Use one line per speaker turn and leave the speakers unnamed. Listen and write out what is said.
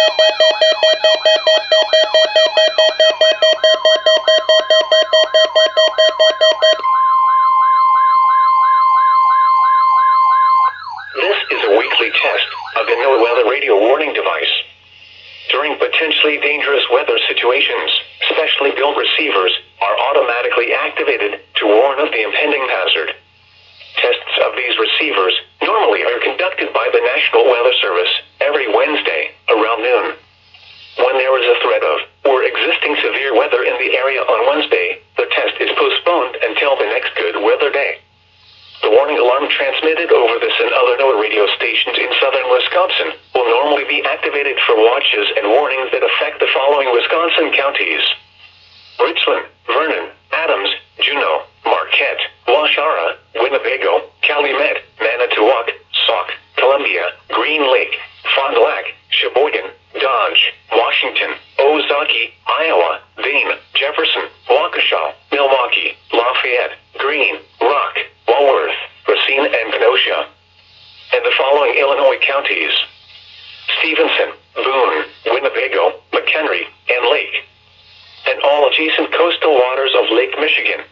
This is a weekly test of the NOAA radio warning device. During potentially dangerous weather situations, specially built receivers are automatically activated to warn of the impending hazard. Tests of these receivers normally are conducted by the National Weather Service every Wednesday around noon. When there is a threat of or existing severe weather in the area on Wednesday, the test is postponed until the next good weather day. The warning alarm transmitted over this and other NOAA radio stations in southern Wisconsin will normally be activated for watches and warnings that affect the following Wisconsin counties: Richland, Vernon, Adams, Juneau, Marquette, Waushara, Winnebago, Calumet, Manitowoc, Sauk, Columbia, Green Lake, Fond du Lac, Sheboygan, Dodge, Washington, Ozaukee, Iowa, Dane, Jefferson, Waukesha, Milwaukee, Lafayette, Greene, Rock, Walworth, Racine, and Kenosha. And the following Illinois counties: Stevenson, Boone, Winnebago, McHenry, and Lake. And all adjacent coastal waters of Lake Michigan.